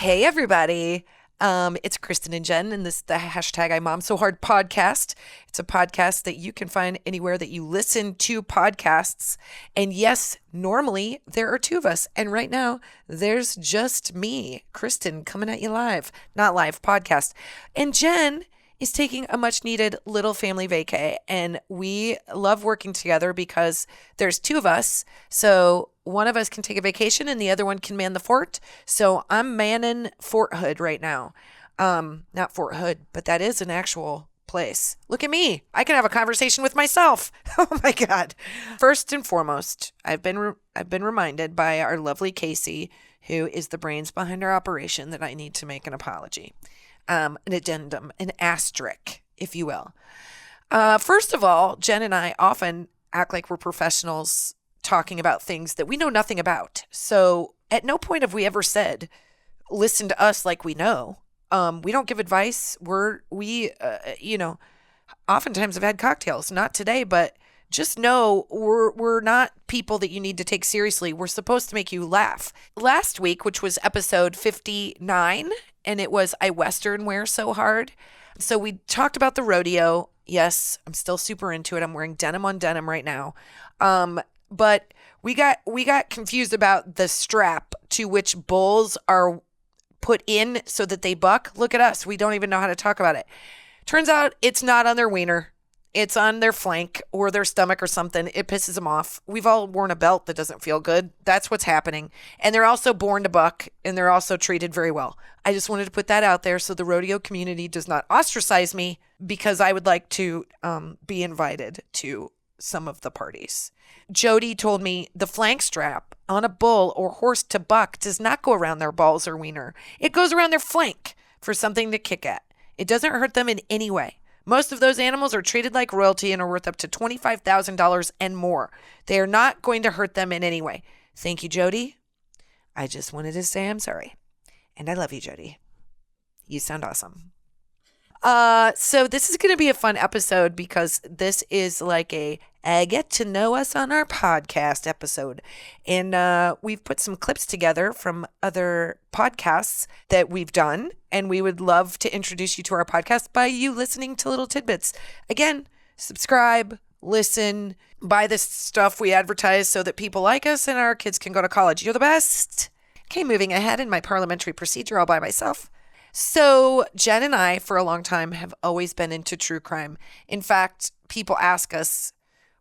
Hey, everybody. It's Kristin and Jen, and this is the hashtag IMOMSOHARD podcast. It's a podcast that you can find anywhere that you listen to podcasts. And yes, normally there are two of us. And right now, there's just me, Kristin, coming at you live. Not live, podcast. And Jen is taking a much needed little family vacay. And we love working together because there's two of us. So one of us can take a vacation and the other one can man the fort. So I'm manning Fort Hood right now. Not Fort Hood, but that is an actual place. Look at me. I can have a conversation with myself. Oh my God. First and foremost, I've been reminded by our lovely Casey, who is the brains behind our operation, that I need to make an apology. An addendum, an asterisk, if you will. First of all, Jen and I often act like we're professionals talking about things that we know nothing about. So at no point have we ever said, listen to us like we know. We don't give advice. We oftentimes have had cocktails, not today, but just know we're not people that you need to take seriously. We're supposed to make you laugh. Last week, which was episode 59, and it was I Western Wear So Hard. So we talked about the rodeo. Yes, I'm still super into it. I'm wearing denim on denim right now. But we got confused about the strap to which bulls are put in so that they buck. Look at us. We don't even know how to talk about it. Turns out it's not on their wiener. It's on their flank or their stomach or something. It pisses them off. We've all worn a belt that doesn't feel good. That's what's happening. And they're also born to buck, and they're also treated very well. I just wanted to put that out there so the rodeo community does not ostracize me, because I would like to be invited to some of the parties. Jody told me the flank strap on a bull or horse to buck does not go around their balls or wiener. It goes around their flank for something to kick at. It doesn't hurt them in any way. Most of those animals are treated like royalty and are worth up to $25,000 and more. They are not going to hurt them in any way. Thank you, Jody. I just wanted to say I'm sorry. And I love you, Jody. You sound awesome. So this is going to be a fun episode because this is like a get to know us on our podcast episode. And we've put some clips together from other podcasts that we've done. And we would love to introduce you to our podcast by you listening to little tidbits. Again, subscribe, listen, buy this stuff we advertise so that people like us and our kids can go to college. You're the best. Okay, moving ahead in my parliamentary procedure all by myself. So Jen and I, for a long time, have always been into true crime. In fact, people ask us,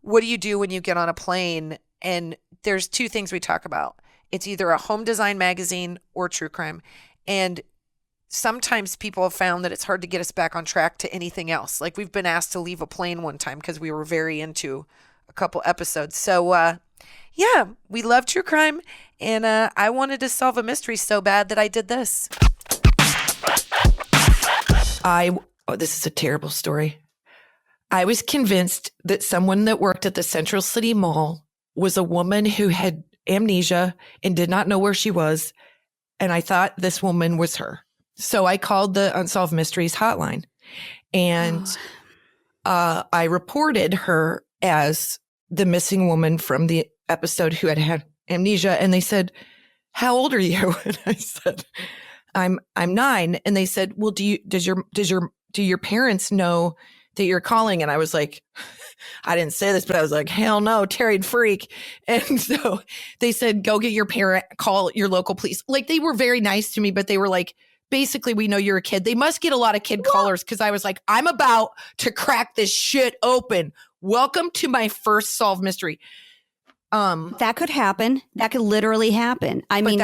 what do you do when you get on a plane? And there's two things we talk about. It's either a home design magazine or true crime. And sometimes people have found that it's hard to get us back on track to anything else. Like we've been asked to leave a plane one time because we were very into a couple episodes. So yeah, we love true crime. And I wanted to solve a mystery so bad that I did this. This is a terrible story. I was convinced that someone that worked at the Central City Mall was a woman who had amnesia and did not know where she was. And I thought this woman was her. So I called the Unsolved Mysteries hotline and I reported her as the missing woman from the episode who had amnesia. And they said, how old are you? And I said, I'm 9. And they said, well, do your parents know that you're calling? And I was like, I didn't say this, but I was like, hell no, Terry freak. And so they said, go get your parent, call your local police. Like they were very nice to me, but they were like, basically, we know you're a kid. They must get a lot of kid callers because I was like, I'm about to crack this shit open. Welcome to my first solved mystery. That could happen. That could literally happen. I mean,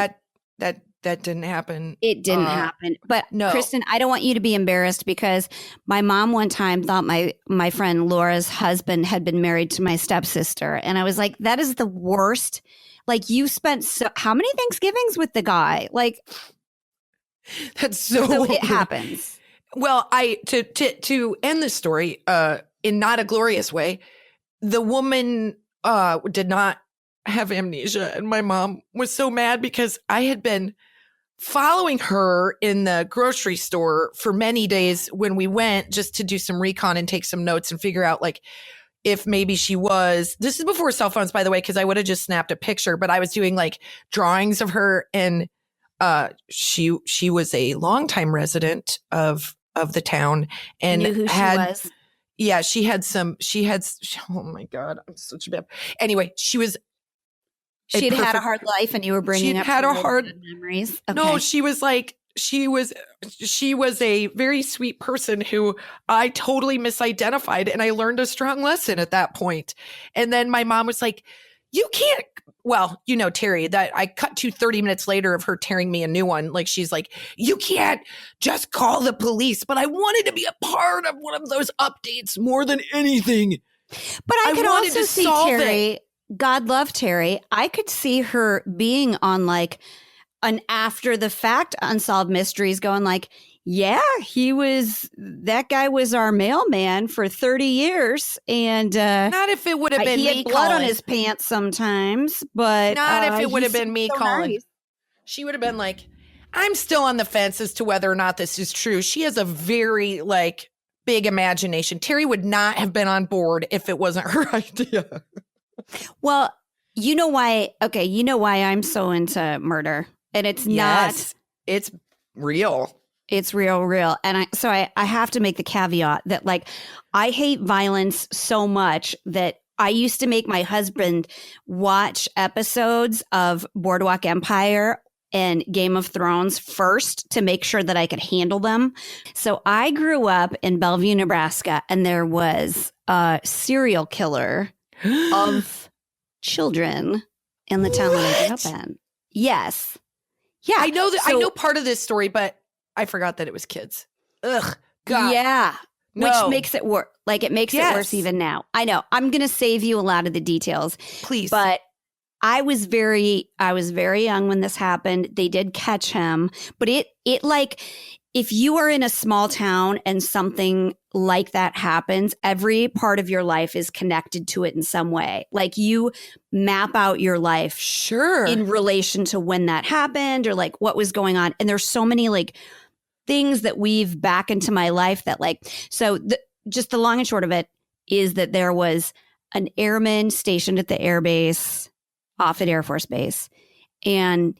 that didn't happen. It didn't happen. But no. Kristin, I don't want you to be embarrassed because my mom one time thought my friend Laura's husband had been married to my stepsister. And I was like, that is the worst. Like you spent how many Thanksgivings with the guy? Like that's so it happens. Well, to end this story in not a glorious way, the woman did not have amnesia. And my mom was so mad because I had been following her in the grocery store for many days when we went just to do some recon and take some notes and figure out like if maybe she was, this is before cell phones, by the way, because I would have just snapped a picture, but I was doing like drawings of her and she was a longtime resident of the town and Knew who she was. Yeah, oh my God, I'm such a bad. Anyway, She'd had a hard life and you were bringing up had a hard memories. Okay. No, she was a very sweet person who I totally misidentified, and I learned a strong lesson at that point. And then my mom was like, you can't, well, you know, Terry, that I cut to 30 minutes later of her tearing me a new one. Like, she's like, you can't just call the police. But I wanted to be a part of one of those updates more than anything. But I could also see Terry, God love Terry. I could see her being on like an after the fact Unsolved Mysteries going like, yeah, that guy was our mailman for 30 years. And not if it would have been he me had blood calling on his pants sometimes, but not if it would have been me calling. Nice. She would have been like, I'm still on the fence as to whether or not this is true. She has a very like big imagination. Terry would not have been on board if it wasn't her idea. Well, you know why I'm so into murder. And it's not. It's real. It's real. And I have to make the caveat that like, I hate violence so much that I used to make my husband watch episodes of Boardwalk Empire and Game of Thrones first to make sure that I could handle them. So I grew up in Bellevue, Nebraska, and there was a serial killer of children in the town that I grew up in. Yes. Yeah. I know that. I know part of this story, but I forgot that it was kids. Ugh. God. Yeah. No. Which makes it worse. Like it makes it worse even now. I know. I'm going to save you a lot of the details. Please. But I was very young when this happened. They did catch him, but it like, if you are in a small town and something like that happens, every part of your life is connected to it in some way. Like you map out your life in relation to when that happened or like what was going on. And there's so many like things that weave back into my life that like, so just the long and short of it is that there was an airman stationed at the air base, Offutt Air Force Base. And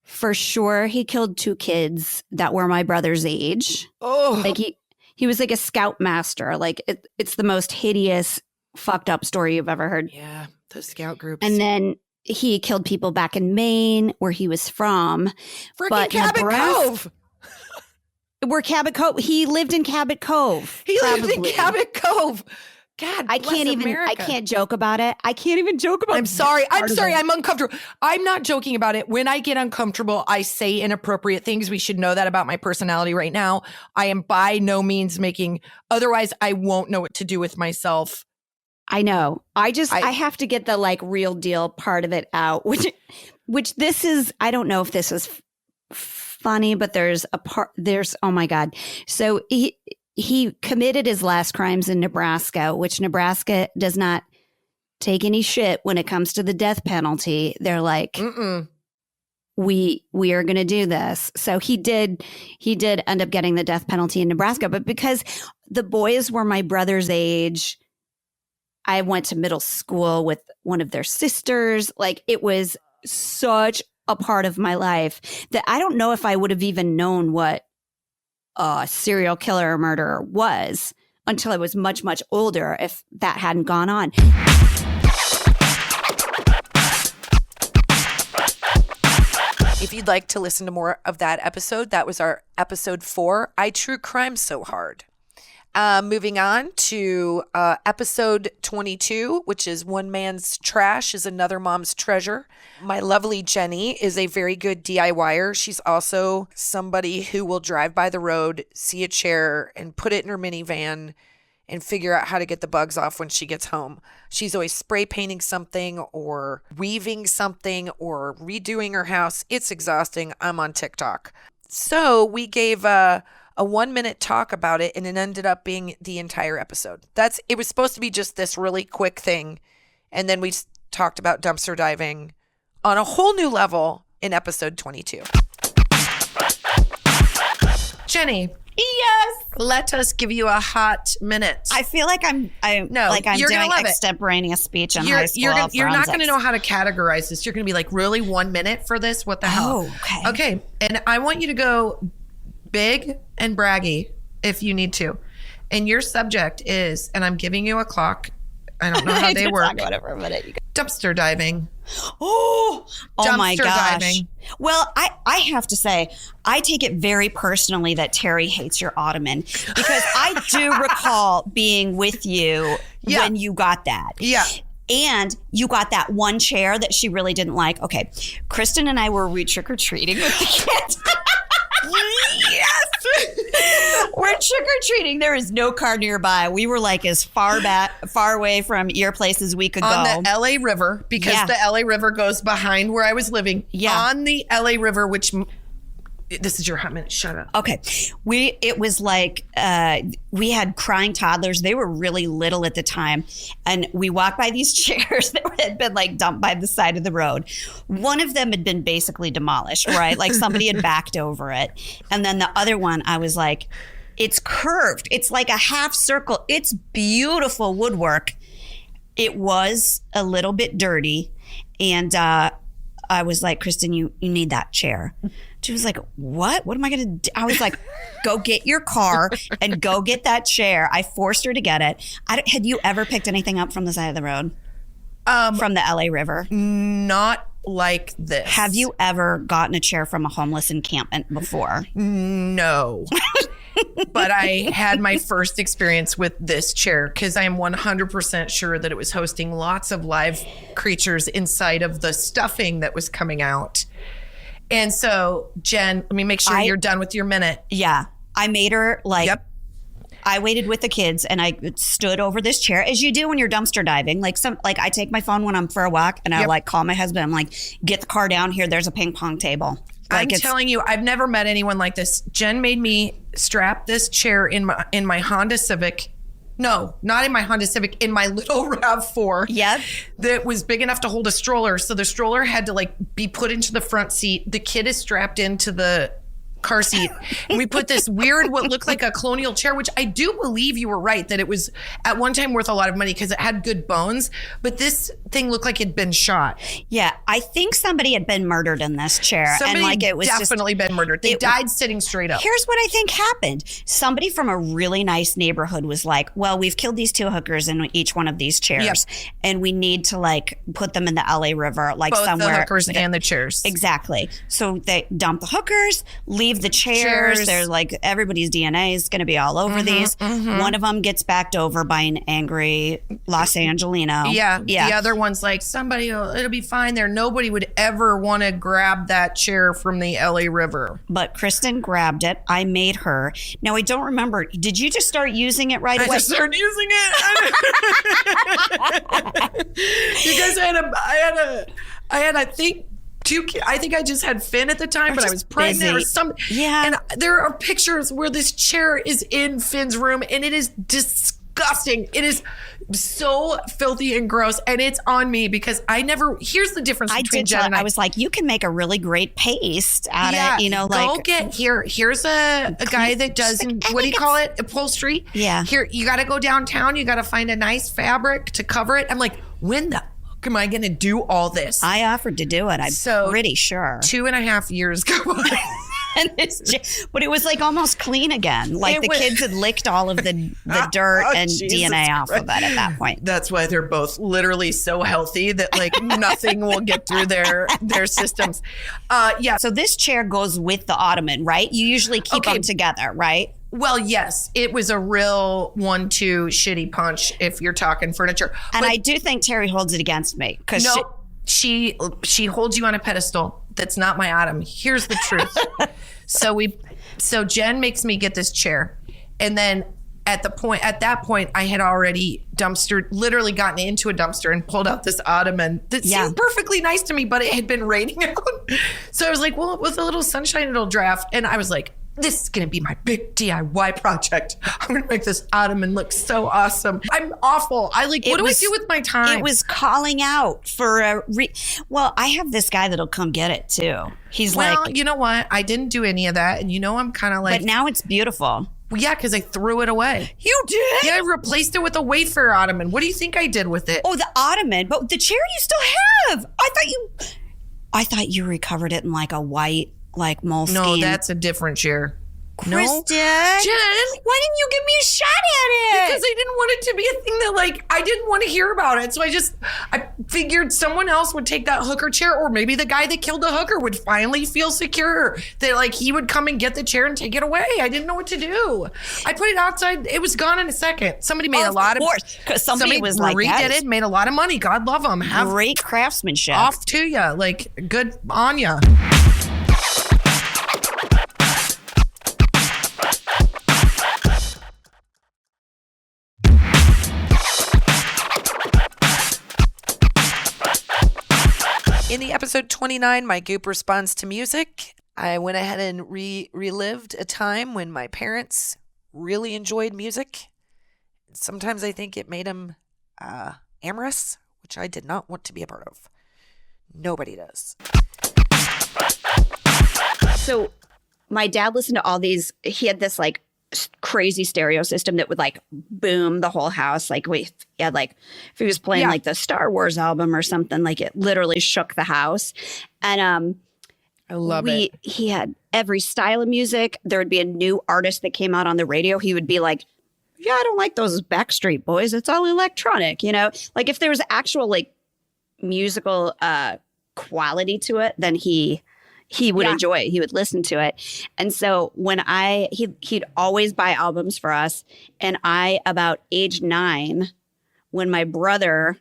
for sure, he killed 2 kids that were my brother's age. Oh, like he was like a scoutmaster. Like it's the most hideous, fucked up story you've ever heard. Yeah, those scout groups. And then he killed people back in Maine, where he was from. Freaking Cabot Cove. Where Cabot Cove. He lived in Cabot Cove. He lived in Cabot Cove. God, I can't joke about it. I can't even joke about it. I'm sorry. I'm uncomfortable. I'm not joking about it. When I get uncomfortable, I say inappropriate things. We should know that about my personality right now. I am by no means otherwise I won't know what to do with myself. I know. I have to get the like real deal part of it out, which this is, I don't know if this is funny, but there's oh my God. So he committed his last crimes in Nebraska, which Nebraska does not take any shit when it comes to the death penalty. They're like, we are going to do this. So he did end up getting the death penalty in Nebraska. But because the boys were my brother's age, I went to middle school with one of their sisters. Like it was such a part of my life that I don't know if I would have even known what a serial killer or murderer was until I was much, much older if that hadn't gone on. If you'd like to listen to more of that episode, that was our episode 4, I True Crime So Hard. Moving on to episode 22, which is One Man's Trash is Another Mom's Treasure. My lovely Jenny is a very good DIYer. She's also somebody who will drive by the road, see a chair, and put it in her minivan and figure out how to get the bugs off when she gets home. She's always spray painting something or weaving something or redoing her house. It's exhausting. I'm on TikTok. So we gave a 1-minute talk about it, and it ended up being the entire episode. It was supposed to be just this really quick thing, and then we talked about dumpster diving on a whole new level in episode 22. Jenny, Yes. Let us give you a hot minute. I feel like I'm doing extemporaneous speech in high school. You're not going to know how to categorize this. You're going to be like, really, 1 minute for this? What the hell? Oh, okay. Okay. And I want you to go big and braggy if you need to. And your subject is, and I'm giving you a clock. I don't know how they work. Talk about it for a minute. Dumpster diving. Oh my gosh. Diving. Well, I have to say, I take it very personally that Terry hates your ottoman because I do recall being with you when you got that. Yeah. And you got that one chair that she really didn't like. Okay. Kristin and I were trick-or-treating with the kids. Yes. We're trick-or-treating. There is no car nearby. We were like as far away from your place as we could go. On the LA River, because the LA River goes behind where I was living. Yeah. On the LA River, which... This is your hot minute. Shut up. Okay. It was like we had crying toddlers. They were really little at the time. And we walked by these chairs that had been like dumped by the side of the road. One of them had been basically demolished, right? Like somebody had backed over it. And then the other one, I was like, it's curved. It's like a half circle. It's beautiful woodwork. It was a little bit dirty. And I was like, Kristin, you need that chair. She was like, what? What am I going to do? I was like, go get your car and go get that chair. I forced her to get it. Had you ever picked anything up from the side of the road? From the LA River? Not like this. Have you ever gotten a chair from a homeless encampment before? No. But I had my first experience with this chair because I am 100% sure that it was hosting lots of live creatures inside of the stuffing that was coming out. And so, Jen, let me make sure you're done with your minute. Yeah. I made her I waited with the kids and I stood over this chair as you do when you're dumpster diving. Like I take my phone when I'm for a walk and I call my husband. I'm like, get the car down here. There's a ping pong table. I'm telling you, I've never met anyone like this. Jen made me strap this chair in my Honda Civic. No, not in my Honda Civic, in my little RAV4. Yep. That was big enough to hold a stroller. So the stroller had to be put into the front seat. The kid is strapped into the car seat. And we put this weird, what looked like a colonial chair, which I do believe you were right, that it was at one time worth a lot of money because it had good bones. But this thing looked like it'd been shot. Yeah, I think somebody had been murdered in this chair. Somebody it was definitely been murdered. They died sitting straight up. Here's what I think happened. Somebody from a really nice neighborhood was like, well, we've killed these 2 hookers in each one of these chairs. And we need to put them in the LA River, both somewhere. The hookers and the chairs. Exactly. So they dump the hookers, leave the chairs. There's everybody's DNA is going to be all over these. One of them gets backed over by an angry Los Angelino. Yeah. The other one's like, it'll be fine there. Nobody would ever want to grab that chair from the LA River. But Kristin grabbed it. I made her. Now, I don't remember. Did you just start using it right away? I just started using it. Because I think I think I just had Finn at the time, but I was pregnant or something. Yeah. And there are pictures where this chair is in Finn's room and it is disgusting. It is so filthy and gross. And it's on me because here's the difference between Jen and I. I was like, you can make a really great paste out of it, here's a guy that does, what do you call it? Upholstery. Yeah. Here, you got to go downtown. You got to find a nice fabric to cover it. I'm like, when the am I going to do all this? I offered to do it. I'm pretty sure. 2.5 years go by. But it was almost clean again. The kids had licked all of the dirt and DNA off of it at that point. That's why they're both literally so healthy that nothing will get through their systems. So this chair goes with the ottoman, right? You usually keep them together, right? Well, yes, it was a real 1-2 shitty punch if you're talking furniture. And I do think Terry holds it against me. She holds you on a pedestal. That's not my ottoman. Here's the truth. So Jen makes me get this chair. And then at that point, I had already literally gotten into a dumpster and pulled out this ottoman that seemed perfectly nice to me, but it had been raining out. So I was like, well, with a little sunshine, it'll draft. And I was like, this is going to be my big DIY project. I'm going to make this ottoman look so awesome. I'm awful. What do I do with my time? It was calling out for well, I have this guy that'll come get it too. He's you know what? I didn't do any of that. And I'm kind of but now it's beautiful. Well, yeah, because I threw it away. You did? Yeah, I replaced it with a Wayfair ottoman. What do you think I did with it? Oh, the ottoman. But the chair you still have. I thought you recovered it in like a white, like moleskin. No, that's a different chair. Kristin, Jen, why didn't you give me a shot at it? Because I didn't want it to be a thing that I didn't want to hear about it. So I figured someone else would take that hooker chair, or maybe the guy that killed the hooker would finally feel secure that he would come and get the chair and take it away. I didn't know what to do. I put it outside. It was gone in a second. Somebody made a lot of, because somebody was like, redid it, made a lot of money. God love them. Have great craftsmanship. Off to you. Good Anya. In the episode 29, my goop responds to music. I went ahead and relived a time when my parents really enjoyed music. Sometimes I think it made them amorous, which I did not want to be a part of. Nobody does. So my dad listened to all these. He had this crazy stereo system that would boom the whole house. He had if he was playing the Star Wars album or something, it literally shook the house. And I love it. He had every style of music. There would be a new artist that came out on the radio. He would be like, yeah, I don't like those Backstreet Boys. It's all electronic, if there was actual musical quality to it, then he would enjoy it. He would listen to it. And so when he'd always buy albums for us. And about age 9, when my brother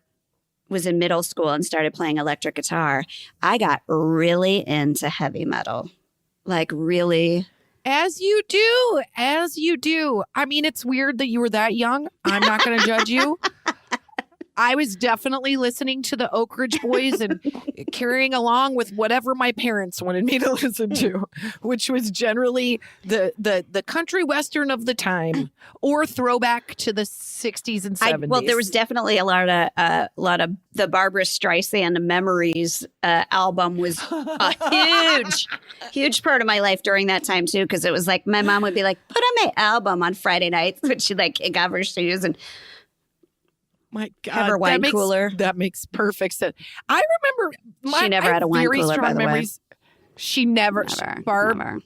was in middle school and started playing electric guitar, I got really into heavy metal. Really. As you do. I mean, it's weird that you were that young. I'm not going to judge you. I was definitely listening to the Oak Ridge Boys and carrying along with whatever my parents wanted me to listen to, which was generally the country western of the time or throwback to the 60s and 70s. There was definitely a lot of the Barbara Streisand Memories album was a huge part of my life during that time too, because it was my mom would be like, put on my album on Friday nights, but she'd kick off her shoes and my God, have her wine cooler. That makes perfect sense. I remember she never had a wine cooler, by the way. She never. Barb never.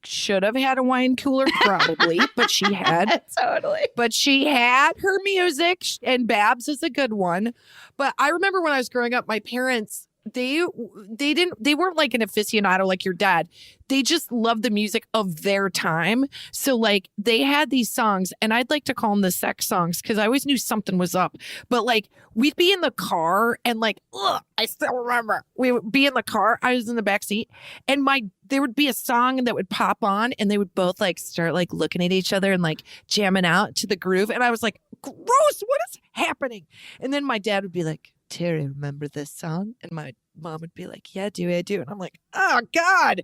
Should have had a wine cooler, probably, but she had. Totally. But she had her music, and Babs is a good one. But I remember when I was growing up, my parents, they weren't an aficionado like your dad. They just loved the music of their time. So they had these songs, and I'd like to call them the sex songs because I always knew something was up. But we'd be in the car and I still remember we would be in the car. I was in the back seat, and there would be a song that would pop on, and they would both start looking at each other and jamming out to the groove. And I was like, gross, what is happening? And then my dad would be like, Terry, remember this song? And my mom would be like, yeah, do I do? And I'm like, oh God,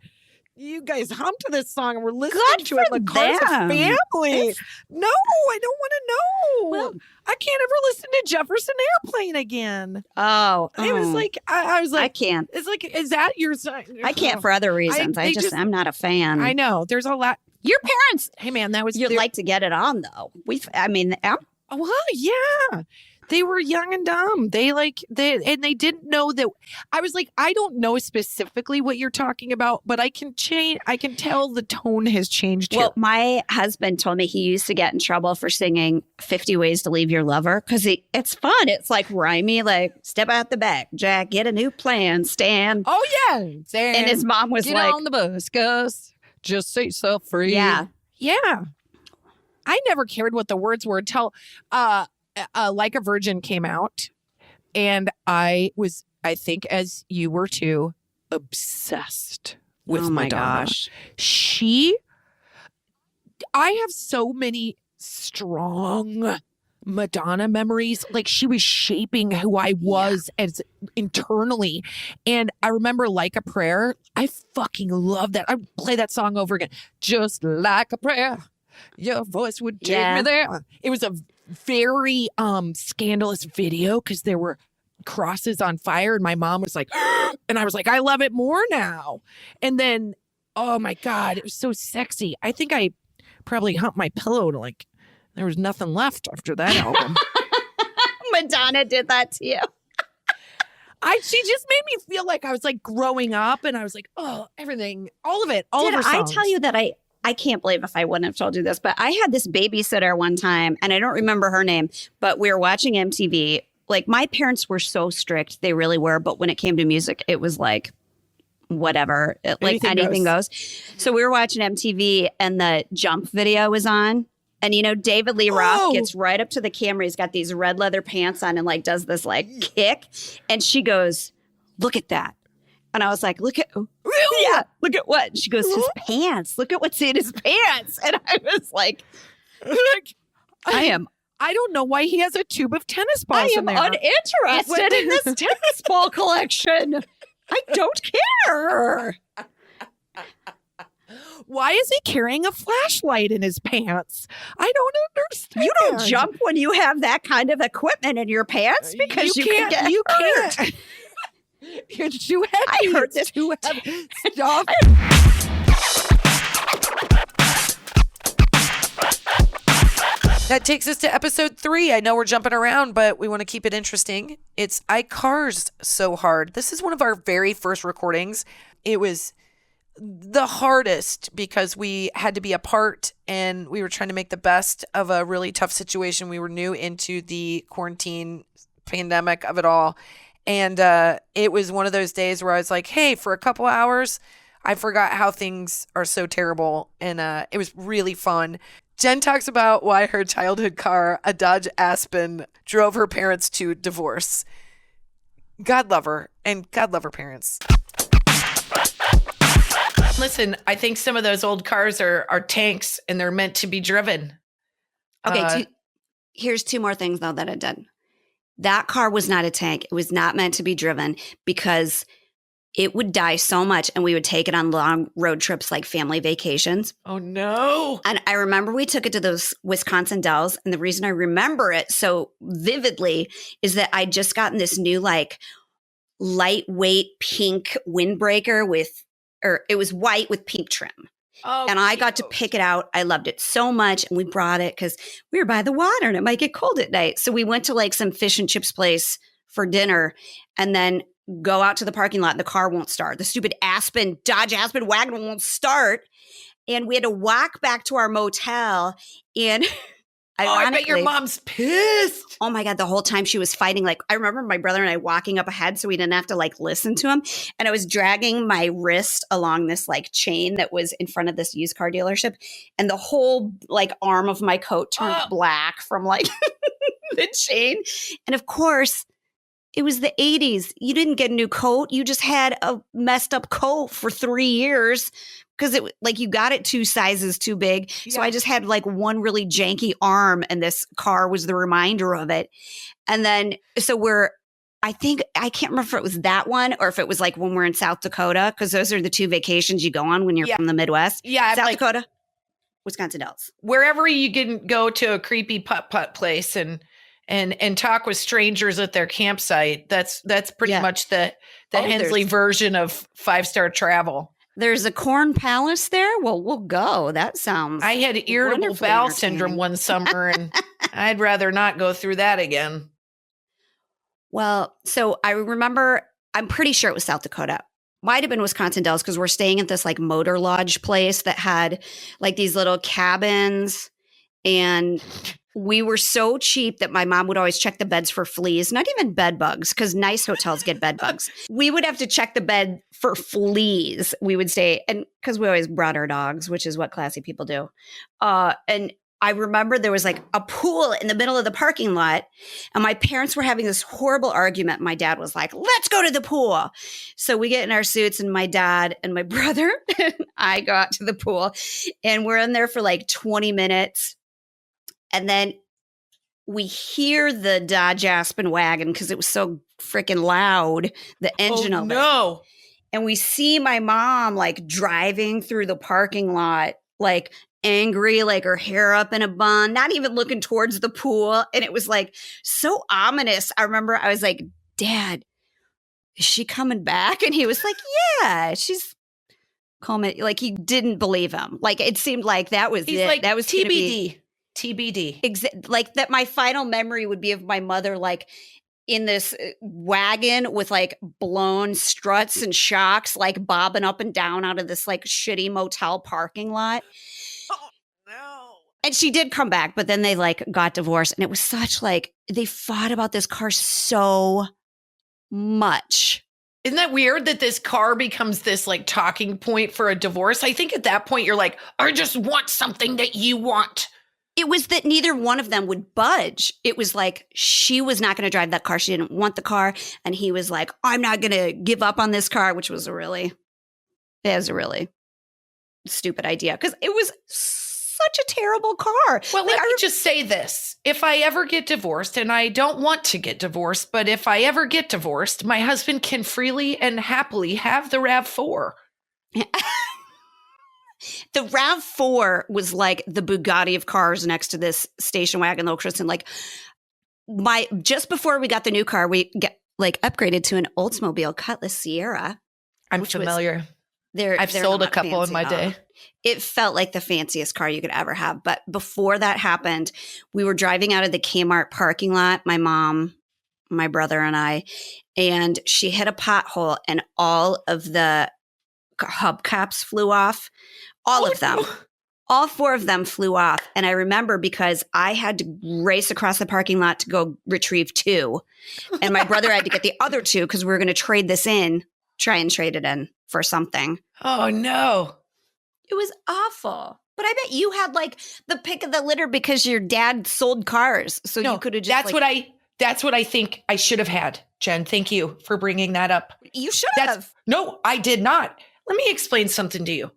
you guys hum to this song and we're listening to it in the car as a family. No, I don't want to know. Well, I can't ever listen to Jefferson Airplane again. Oh, it was I was like, I can't. It's is that your song? I can't for other reasons. I'm not a fan. I know. There's a lot. Your parents, hey man, that was you'd like to get it on though. Well, yeah. They were young and dumb. They didn't know that. I was like, I don't know specifically what you're talking about, but I can tell the tone has changed here. Well, my husband told me he used to get in trouble for singing 50 Ways to Leave Your Lover because it's fun. It's rhymey, step out the back, Jack, get a new plan, Stan. Oh, yeah. Stan, and his mom was get on the bus, Gus. Just set yourself free. Yeah. Yeah. I never cared what the words were until Like a Virgin came out, and I think as you were too, obsessed with Madonna. Gosh. I have so many strong Madonna memories. Like she was shaping who I was as internally. And I remember Like a Prayer. I fucking love that. I play that song over again. Just like a prayer. Your voice would take me there. It was a very scandalous video because there were crosses on fire and my mom was like, and I was like, I love it more now. And then, oh my God, it was so sexy. I think I probably humped my pillow to like, there was nothing left after that album. Madonna did that to you. She just made me feel like I was like growing up and I was like, oh, everything, all of it, all of her songs. Did I tell you that I can't believe if I wouldn't have told you this, but I had this babysitter one time and I don't remember her name, but we were watching MTV. Like my parents were so strict. They really were. But when it came to music, it was like, whatever, like anything goes. So we were watching MTV and the Jump video was on. And, you know, David Lee Roth gets right up to the camera. He's got these red leather pants on and like does this like kick. And she goes, look at that. And I was like, look at what? And she goes, his pants. Look at what's in his pants. And I was like, I don't know why he has a tube of tennis balls in there. I am uninterested in this tennis ball collection. I don't care. Why is he carrying a flashlight in his pants? I don't understand. You don't jump when you have that kind of equipment in your pants because you can't get hurt. You're too heavy. I heard this. Too heavy. Stop. That takes us to episode 3. I know we're jumping around, but we want to keep it interesting. It's I Cars So Hard. This is one of our very first recordings. It was the hardest because we had to be apart and we were trying to make the best of a really tough situation. We were new into the quarantine pandemic of it all. And it was one of those days where I was like, hey, for a couple hours, I forgot how things are so terrible. And it was really fun. Jen talks about why her childhood car, a Dodge Aspen, drove her parents to divorce. God love her, and God love her parents. Listen, I think some of those old cars are tanks, and they're meant to be driven. Okay, here's 2 more things, though, that it did. That car was not a tank. It was not meant to be driven because it would die so much and we would take it on long road trips like family vacations. Oh, no. And I remember we took it to those Wisconsin Dells. And the reason I remember it so vividly is that I'd just gotten this new like lightweight pink windbreaker it was white with pink trim. Oh, and I got to pick it out. I loved it so much. And we brought it because we were by the water and it might get cold at night. So we went to like some fish and chips place for dinner and then go out to the parking lot and the car won't start. The stupid Dodge Aspen wagon won't start. And we had to walk back to our motel and I bet your mom's pissed. Oh my God. The whole time she was fighting. Like I remember my brother and I walking up ahead so we didn't have to like listen to him. And I was dragging my wrist along this like chain that was in front of this used car dealership. And the whole like arm of my coat turned black from like the chain. And of course, it was the 80s. You didn't get a new coat. You just had a messed up coat for 3 years because it like you got it 2 sizes too big. Yeah. So I just had like one really janky arm and this car was the reminder of it. And then I can't remember if it was that one or if it was like when we're in South Dakota because those are the 2 vacations you go on when you're from the Midwest. Yeah. South Dakota, Wisconsin Dells. Wherever you can go to a creepy putt-putt place and talk with strangers at their campsite. That's pretty much the Hensley version of 5-star travel. There's a corn palace there. Well, we'll go. That sounds. I had irritable bowel syndrome one summer, and I'd rather not go through that again. Well, so I remember. I'm pretty sure it was South Dakota. Might have been Wisconsin Dells because we're staying at this like motor lodge place that had like these little cabins and. We were so cheap that my mom would always check the beds for fleas, not even bed bugs, because nice hotels get bed bugs. We would have to check the bed for fleas. We would say, and because we always brought our dogs, which is what classy people do. And I remember there was like a pool in the middle of the parking lot and my parents were having this horrible argument. My dad was like, let's go to the pool. So we get in our suits and my dad and my brother and I got to the pool and we're in there for like 20 minutes. And then we hear the Dodge Aspen wagon because it was so freaking loud, the engine of it. No. And we see my mom like driving through the parking lot, like angry, like her hair up in a bun, not even looking towards the pool. And it was like so ominous. I remember I was like, Dad, is she coming back? And he was like, yeah, she's coming. Like he didn't believe him. Like it seemed like that was He's it. like, That was TBD. TBD. Like that my final memory would be of my mother like in this wagon with like blown struts and shocks, like bobbing up and down out of this like shitty motel parking lot. Oh, no. And she did come back, but then they like got divorced. And it was such like, they fought about this car so much. Isn't that weird that this car becomes this like talking point for a divorce? I think at that point you're like, I just want something that you want. It was that neither one of them would budge. It was like she was not going to drive that car. She didn't want the car. And he was like, I'm not going to give up on this car, which was a really stupid idea because it was such a terrible car. Well, let me just say this. If I ever get divorced, and I don't want to get divorced, but if I ever get divorced, my husband can freely and happily have the RAV4. The RAV4 was like the Bugatti of cars next to this station wagon, though, Kristin. Like just before we got the new car, we get like upgraded to an Oldsmobile Cutlass Sierra. I'm familiar. I've They're sold a not couple in my day. It felt like the fanciest car you could ever have. But before that happened, we were driving out of the Kmart parking lot, my mom, my brother, and I, and she hit a pothole and all of the hubcaps flew off. All of them. All four of them flew off. And I remember because I had to race across the parking lot to go retrieve two. And my brother had to get the other two because we were going to try and trade it in for something. Oh, no. It was awful. But I bet you had like the pick of the litter because your dad sold cars. So you could have just that's what I think I should have had, Jen. Thank you for bringing that up. You should have. No, I did not. Let me explain something to you.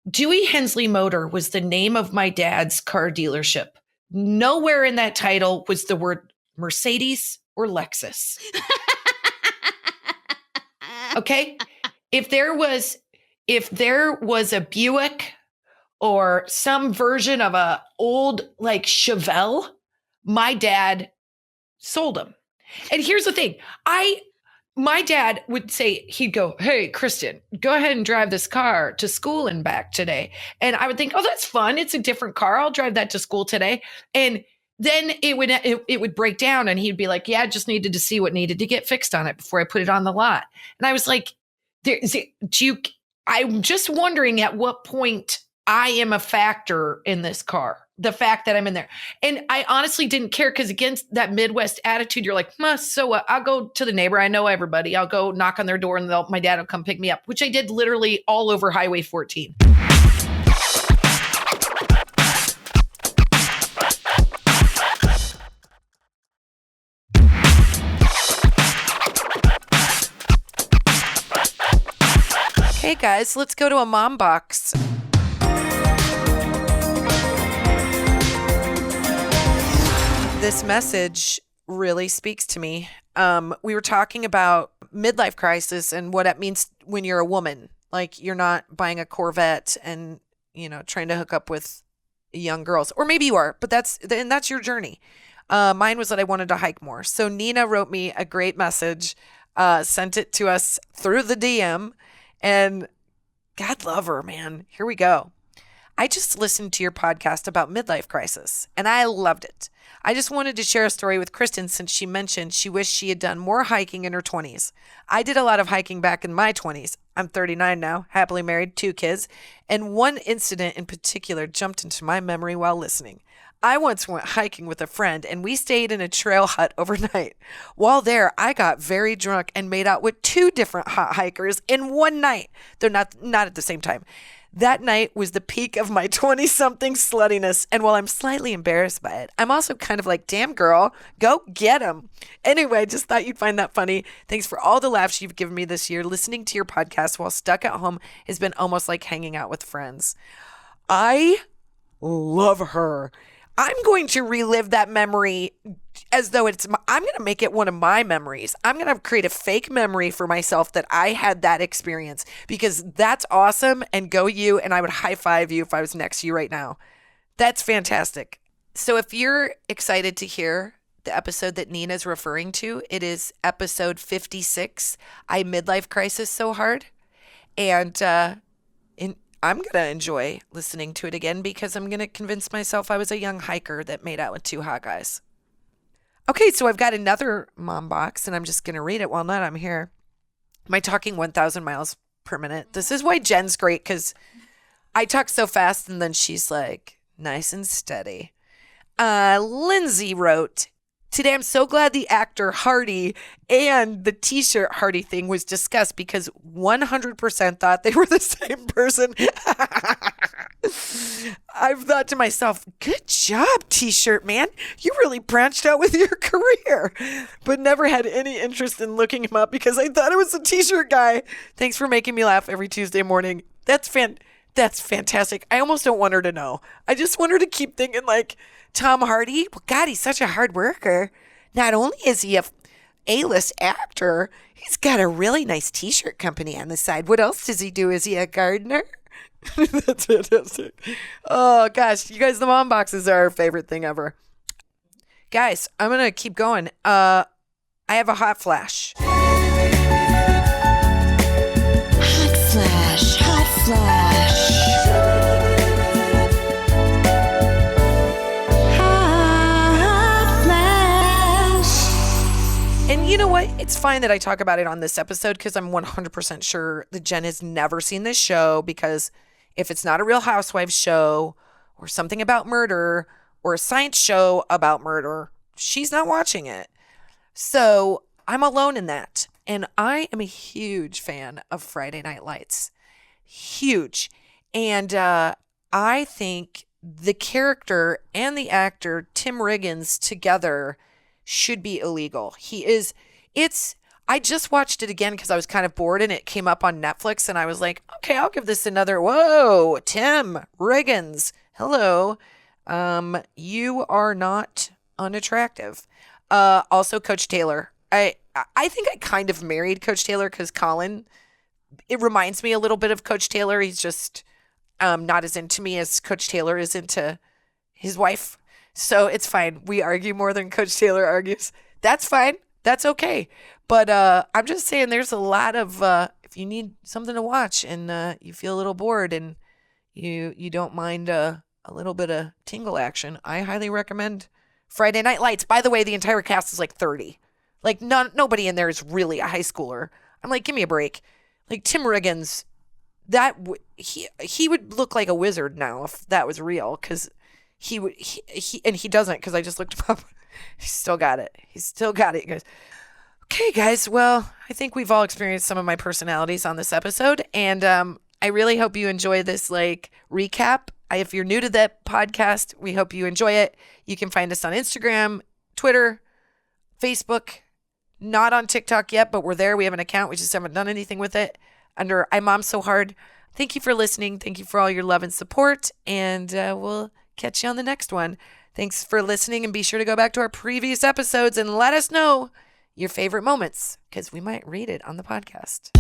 Dewey Hensley Motor was the name of my dad's car dealership. Nowhere in that title was the word Mercedes or Lexus. Okay? If there was a Buick or some version of a old like Chevelle, my dad sold them. And here's the thing. My dad would say, he'd go, hey, Kristin, go ahead and drive this car to school and back today. And I would think, oh, that's fun. It's a different car. I'll drive that to school today. And then it would break down and he'd be like, yeah, I just needed to see what needed to get fixed on it before I put it on the lot. And I was like, I'm just wondering at what point I am a factor in this car. The fact that I'm in there. And I honestly didn't care because against that Midwest attitude, you're like, so what? I'll go to the neighbor. I know everybody. I'll go knock on their door and my dad will come pick me up, which I did literally all over Highway 14. Okay, guys, let's go to a mom box. This message really speaks to me. We were talking about midlife crisis and what it means when you're a woman. Like you're not buying a Corvette and, trying to hook up with young girls. Or maybe you are, but that's your journey. Mine was that I wanted to hike more. So Nina wrote me a great message, sent it to us through the DM, and God love her, man. Here we go. I just listened to your podcast about midlife crisis, and I loved it. I just wanted to share a story with Kristin since she mentioned she wished she had done more hiking in her 20s. I did a lot of hiking back in my 20s. I'm 39 now, happily married, 2 kids, and one incident in particular jumped into my memory while listening. I once went hiking with a friend, and we stayed in a trail hut overnight. While there, I got very drunk and made out with 2 different hot hikers in one night. They're not at the same time. That night was the peak of my 20-something sluttiness, and while I'm slightly embarrassed by it, I'm also kind of like, damn girl, go get him. Anyway, I just thought you'd find that funny. Thanks for all the laughs you've given me this year. Listening to your podcast while stuck at home has been almost like hanging out with friends. I love her. I'm going to relive that memory as though I'm going to make it one of my memories. I'm going to create a fake memory for myself that I had that experience, because that's awesome, and go you, and I would high five you if I was next to you right now. That's fantastic. So if you're excited to hear the episode that Nina's referring to, it is episode 56, I Midlife Crisis So Hard. And I'm going to enjoy listening to it again, because I'm going to convince myself I was a young hiker that made out with two hot guys. Okay, so I've got another mom box, and I'm just going to read it while I'm here. Am I talking 1,000 miles per minute? This is why Jen's great, because I talk so fast, and then she's like, nice and steady. Lindsay wrote, today, I'm so glad the actor Hardy and the t-shirt Hardy thing was discussed, because 100% thought they were the same person. I've thought to myself, good job, t-shirt man. You really branched out with your career, but never had any interest in looking him up because I thought it was a t-shirt guy. Thanks for making me laugh every Tuesday morning. That's fantastic. I almost don't want her to know. I just want her to keep thinking like, Tom Hardy, well, God, he's such a hard worker. Not only is he a A-list actor, he's got a really nice t-shirt company on the side. What else does he do? Is he a gardener? That's fantastic. Oh, gosh. You guys, the mom boxes are our favorite thing ever. Guys, I'm going to keep going. I have a hot flash. Hot flash, hot flash. And you know what? It's fine that I talk about it on this episode, because I'm 100% sure that Jen has never seen this show, because if it's not a Real Housewives show or something about murder or a science show about murder, she's not watching it. So I'm alone in that. And I am a huge fan of Friday Night Lights. Huge. And I think the character and the actor, Tim Riggins, together should be illegal. I just watched it again because I was kind of bored, and it came up on Netflix, and I was like, okay, I'll give this another. Whoa, Tim Riggins. Hello. You are not unattractive. Also Coach Taylor. I think I kind of married Coach Taylor because Colin, it reminds me a little bit of Coach Taylor. He's just not as into me as Coach Taylor is into his wife. So it's fine. We argue more than Coach Taylor argues. That's fine. That's okay. But I'm just saying, there's a lot of, if you need something to watch and you feel a little bored and you don't mind a little bit of tingle action, I highly recommend Friday Night Lights. By the way, the entire cast is like 30. Like nobody in there is really a high schooler. I'm like, give me a break. Like Tim Riggins, he would look like a wizard now if that was real, because he doesn't, because I just looked him up. He's still got it. He goes, okay, guys. Well, I think we've all experienced some of my personalities on this episode, and I really hope you enjoy this like recap. If you're new to the podcast, we hope you enjoy it. You can find us on Instagram, Twitter, Facebook. Not on TikTok yet, but we're there. We have an account. We just haven't done anything with it. Under IMOMSOHARD. Thank you for listening. Thank you for all your love and support, and we'll catch you on the next one. Thanks for listening, and be sure to go back to our previous episodes and let us know your favorite moments, because we might read it on the podcast.